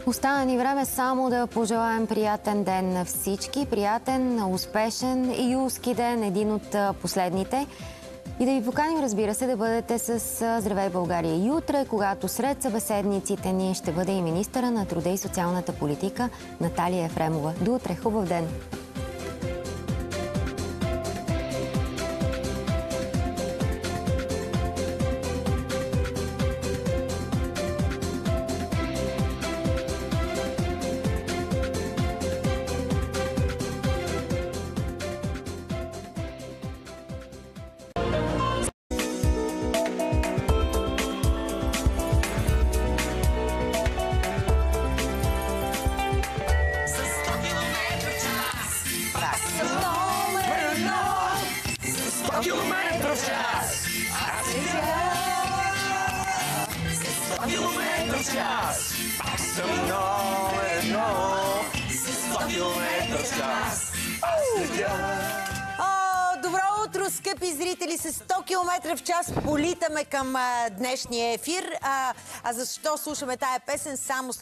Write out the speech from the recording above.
Остана ни време само да пожелаем приятен ден на всички. Приятен, успешен юлски ден, един от последните. И да ви поканим, разбира се, да бъдете с Здравей България и утре, когато сред събеседниците ни ще бъде и министъра на труда и социалната политика Наталия Ефремова. До утре, хубав ден! Километров в час! Километров в час! Аз съм номер едно! 100 километра в час! Добро утро, скъпи зрители! С 100 км в час политаме към днешния ефир. А защо слушаме тая песен? Само